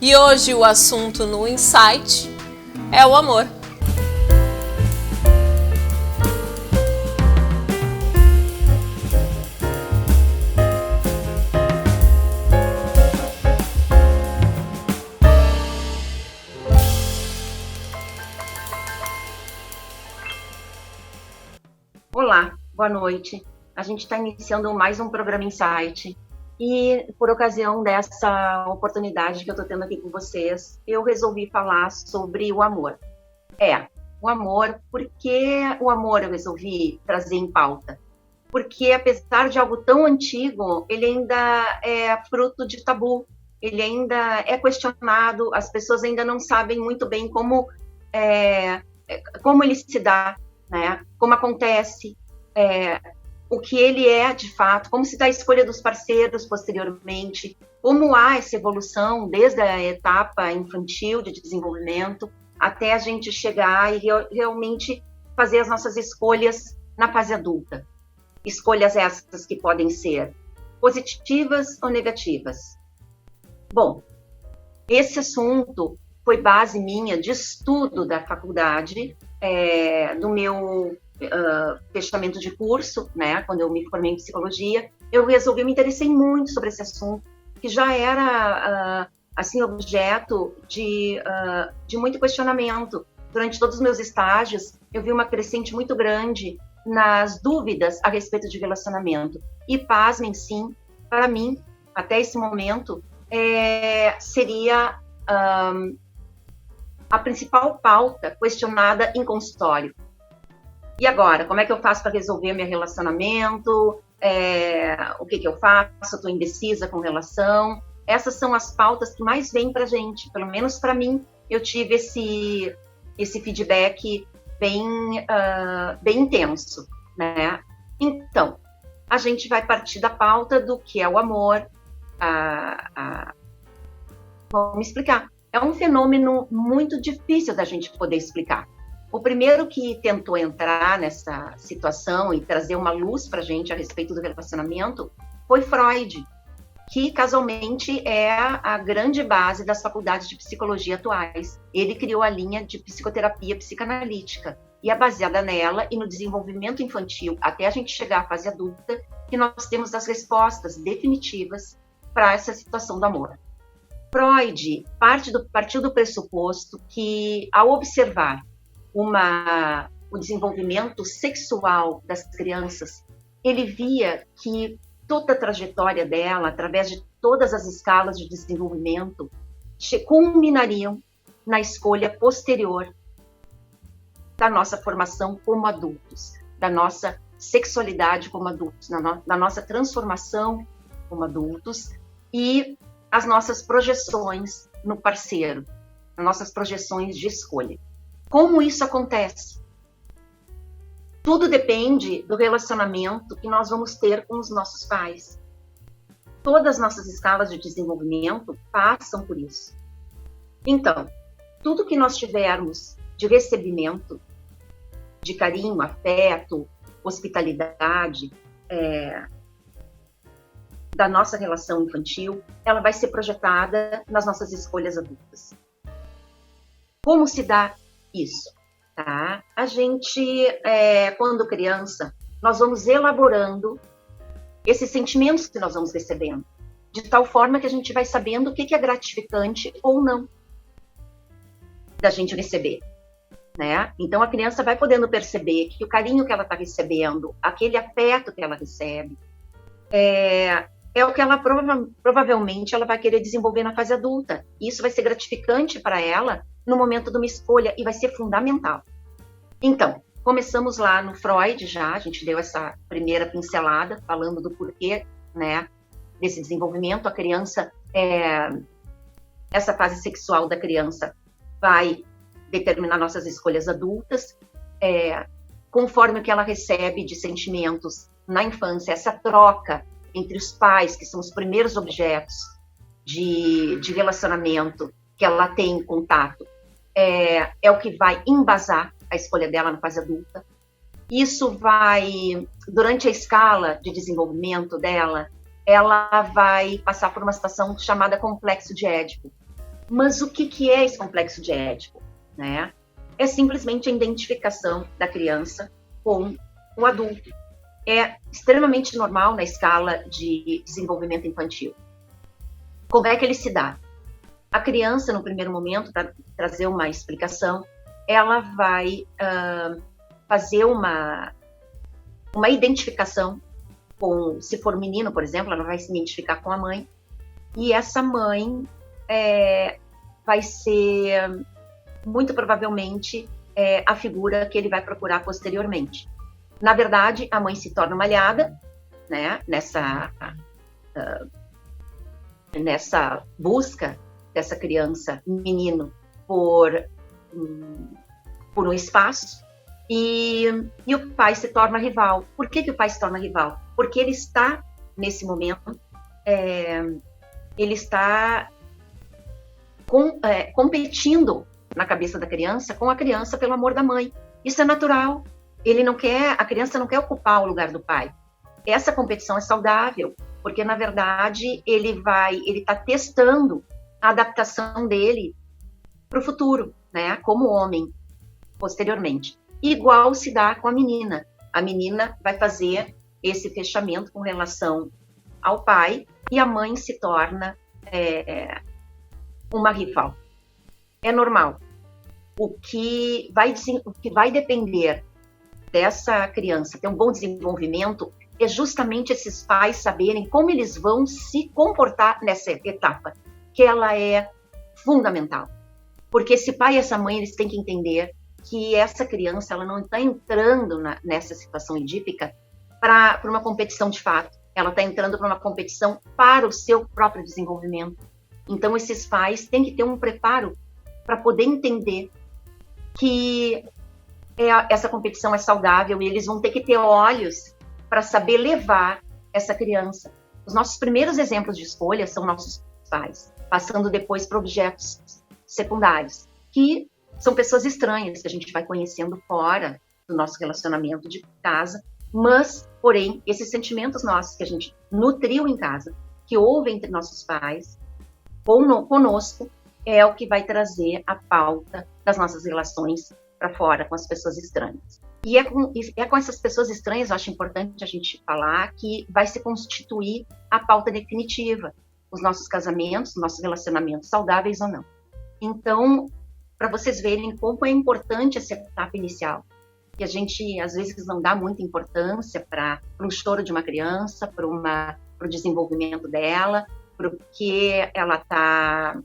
E hoje o assunto no Insight é o amor. Olá, boa noite. A gente está iniciando mais um programa Insight e, por ocasião dessa oportunidade que eu estou tendo aqui com vocês, eu resolvi falar sobre o amor. O amor, por que o amor eu resolvi trazer em pauta? Porque, apesar de algo tão antigo, ele ainda é fruto de tabu, ele ainda é questionado, as pessoas ainda não sabem muito bem como ele se dá, né? Como acontece, o que ele é de fato, como se dá a escolha dos parceiros posteriormente, como há essa evolução desde a etapa infantil de desenvolvimento até a gente chegar e realmente fazer as nossas escolhas na fase adulta. Escolhas essas que podem ser positivas ou negativas. Bom, esse assunto foi base minha de estudo da faculdade, do meu fechamento de curso, né? Quando eu me formei em psicologia, eu me interessei muito sobre esse assunto, que já era assim objeto de muito questionamento. Durante todos os meus estágios, eu vi uma crescente muito grande nas dúvidas a respeito de relacionamento. E pasmem, sim, para mim, até esse momento, seria a principal pauta questionada em consultório. E agora, como é que eu faço para resolver meu relacionamento? O que eu faço? Estou indecisa com relação? Essas são as pautas que mais vêm para a gente. Pelo menos para mim, eu tive esse feedback bem intenso, né? Então, a gente vai partir da pauta do que é o amor. Vamos explicar. É um fenômeno muito difícil da gente poder explicar. O primeiro que tentou entrar nessa situação e trazer uma luz para a gente a respeito do relacionamento foi Freud, que casualmente é a grande base das faculdades de psicologia atuais. Ele criou a linha de psicoterapia psicanalítica e é baseada nela e no desenvolvimento infantil até a gente chegar à fase adulta que nós temos as respostas definitivas para essa situação do amor. Freud partiu do pressuposto que, ao observar o desenvolvimento sexual das crianças, ele via que toda a trajetória dela, através de todas as escalas de desenvolvimento, culminariam na escolha posterior da nossa formação como adultos, da nossa sexualidade como adultos, da nossa transformação como adultos e as nossas projeções no parceiro, as nossas projeções de escolha. Como isso acontece? Tudo depende do relacionamento que nós vamos ter com os nossos pais. Todas as nossas escalas de desenvolvimento passam por isso. Então, tudo que nós tivermos de recebimento, de carinho, afeto, hospitalidade, da nossa relação infantil, ela vai ser projetada nas nossas escolhas adultas. Como se dá isso? Tá? A gente, quando criança, nós vamos elaborando esses sentimentos que nós vamos recebendo, de tal forma que a gente vai sabendo o que é gratificante ou não da gente receber. Né? Então, a criança vai podendo perceber que o carinho que ela está recebendo, aquele afeto que ela recebe, é o que ela provavelmente ela vai querer desenvolver na fase adulta. Isso vai ser gratificante para ela no momento de uma escolha e vai ser fundamental. Então, começamos lá no Freud já, a gente deu essa primeira pincelada falando do porquê, né, desse desenvolvimento. A criança, essa fase sexual da criança vai determinar nossas escolhas adultas, conforme o que ela recebe de sentimentos na infância, essa troca entre os pais, que são os primeiros objetos de relacionamento que ela tem em contato, é o que vai embasar a escolha dela na fase adulta. Isso vai, durante a escala de desenvolvimento dela, ela vai passar por uma situação chamada complexo de Édipo, Mas o que é esse complexo de Édipo, né? É simplesmente a identificação da criança com o adulto. É extremamente normal na escala de desenvolvimento infantil. Como é que ele se dá? A criança, no primeiro momento, para trazer uma explicação, ela vai fazer uma identificação com, se for menino, por exemplo, ela vai se identificar com a mãe, e essa mãe vai ser, muito provavelmente, a figura que ele vai procurar posteriormente. Na verdade, a mãe se torna uma aliada, né, nessa busca dessa criança, menino, por um espaço, e o pai se torna rival. Por que o pai se torna rival? Porque ele está, nesse momento, ele está competindo na cabeça da criança com a criança pelo amor da mãe. Isso é natural. A criança não quer ocupar o lugar do pai. Essa competição é saudável, porque, na verdade, ele está testando a adaptação dele para o futuro, né, como homem, posteriormente. Igual se dá com a menina. A menina vai fazer esse fechamento com relação ao pai e a mãe se torna uma rival. É normal. O que vai depender dessa criança ter um bom desenvolvimento é justamente esses pais saberem como eles vão se comportar nessa etapa, que ela é fundamental. Porque esse pai e essa mãe, eles têm que entender que essa criança ela não está entrando nessa situação edípica para uma competição de fato. Ela está entrando para uma competição para o seu próprio desenvolvimento. Então, esses pais têm que ter um preparo para poder entender que essa competição é saudável e eles vão ter que ter olhos para saber levar essa criança. Os nossos primeiros exemplos de escolha são nossos pais, passando depois para objetos secundários, que são pessoas estranhas que a gente vai conhecendo fora do nosso relacionamento de casa, mas, porém, esses sentimentos nossos que a gente nutriu em casa, que houve entre nossos pais, conosco, é o que vai trazer a pauta das nossas relações para fora com as pessoas estranhas. E é com essas pessoas estranhas, eu acho importante a gente falar, que vai se constituir a pauta definitiva, os nossos casamentos, nossos relacionamentos saudáveis ou não. Então, para vocês verem como é importante essa etapa inicial, que a gente, às vezes, não dá muita importância para o choro de uma criança, para o desenvolvimento dela, porque ela está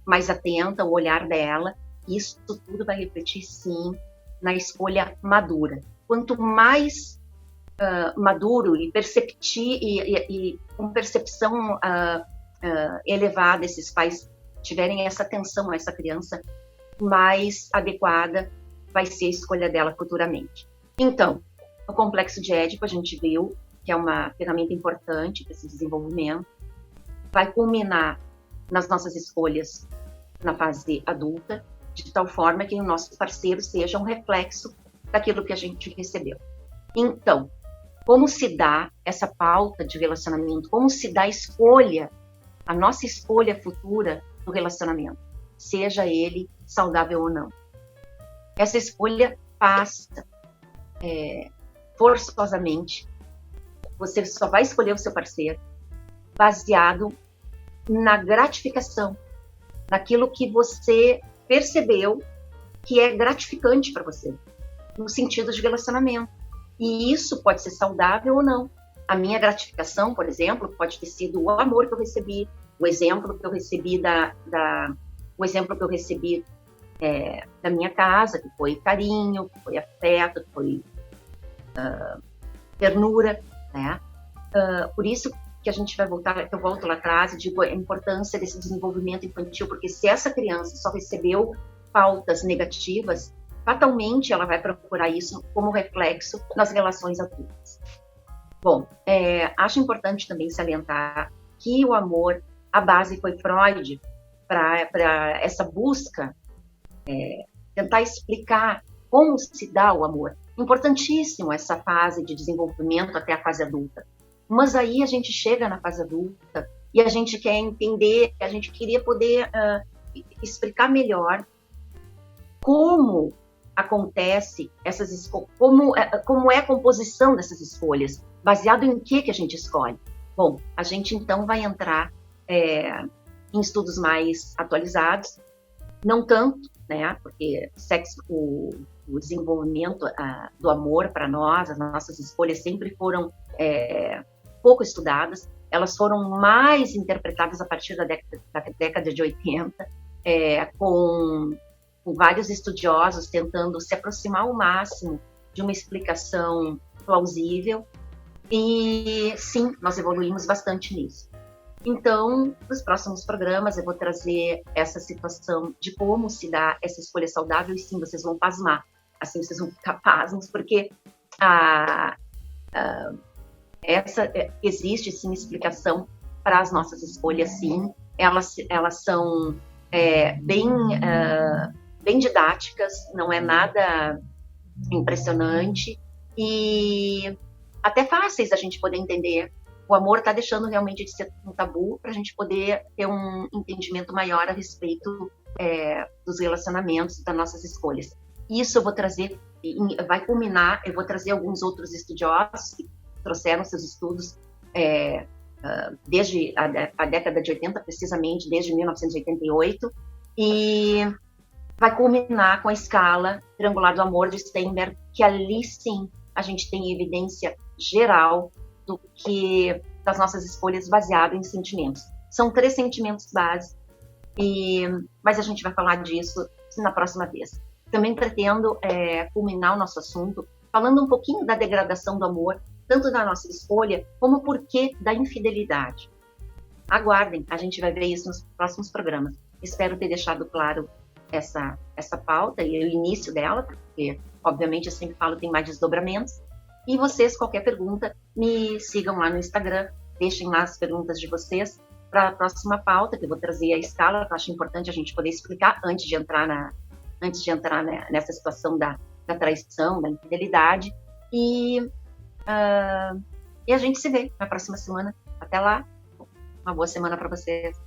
mais atenta, o olhar dela, isso tudo vai refletir, sim, na escolha madura. Quanto mais maduro e com percepção elevada esses pais tiverem essa atenção a essa criança, mais adequada vai ser a escolha dela futuramente. Então, o complexo de Édipo, a gente viu que é uma ferramenta importante para esse desenvolvimento, vai culminar nas nossas escolhas na fase adulta, de tal forma que o nosso parceiro seja um reflexo daquilo que a gente recebeu. Então, como se dá essa pauta de relacionamento? Como se dá a nossa escolha futura do relacionamento, seja ele saudável ou não? Essa escolha passa forçosamente. Você só vai escolher o seu parceiro baseado na gratificação, naquilo que você percebeu que é gratificante para você, no sentido de relacionamento. E isso pode ser saudável ou não. A minha gratificação, por exemplo, pode ter sido o amor que eu recebi, o exemplo que eu recebi da minha casa, que foi carinho, que foi afeto, que foi ternura, né? Por isso que a gente vai voltar, que eu volto lá atrás e digo a importância desse desenvolvimento infantil, porque se essa criança só recebeu pautas negativas, fatalmente ela vai procurar isso como reflexo nas relações adultas. Bom, acho importante também salientar que o amor, a base foi Freud para essa busca, tentar explicar como se dá o amor. Importantíssimo essa fase de desenvolvimento até a fase adulta. Mas aí a gente chega na fase adulta e a gente quer entender, a gente queria poder explicar melhor como acontece como é a composição dessas escolhas, baseado em que a gente escolhe. Bom, a gente então vai entrar em estudos mais atualizados, não tanto, né, porque o desenvolvimento do amor para nós, as nossas escolhas sempre foram pouco estudadas, elas foram mais interpretadas a partir da década de 80, com vários estudiosos tentando se aproximar ao máximo de uma explicação plausível, e sim, nós evoluímos bastante nisso. Então, nos próximos programas eu vou trazer essa situação de como se dá essa escolha saudável, e sim, vocês vão pasmar, assim vocês vão ficar pasmos, porque existe sim explicação para as nossas escolhas, sim, elas são bem didáticas, não é nada impressionante e até fáceis a gente poder entender. O amor está deixando realmente de ser um tabu para a gente poder ter um entendimento maior a respeito dos relacionamentos, das nossas escolhas. Isso eu vou trazer, vai culminar, eu vou trazer alguns outros estudiosos que trouxeram seus estudos desde a década de 80, precisamente desde 1988, e vai culminar com a escala triangular do amor de Steinberg, que ali sim a gente tem evidência geral das nossas escolhas baseadas em sentimentos. São 3 sentimentos básicos, mas a gente vai falar disso na próxima vez. Também pretendo culminar o nosso assunto falando um pouquinho da degradação do amor, tanto da nossa escolha, como o porquê da infidelidade. Aguardem, a gente vai ver isso nos próximos programas. Espero ter deixado claro essa pauta e o início dela, porque, obviamente, eu sempre falo que tem mais desdobramentos. E vocês, qualquer pergunta, me sigam lá no Instagram, deixem lá as perguntas de vocês para a próxima pauta, que eu vou trazer a escala, que eu acho importante a gente poder explicar antes de entrar nessa situação da traição, da infidelidade. E a gente se vê na próxima semana. Até lá, uma boa semana para vocês.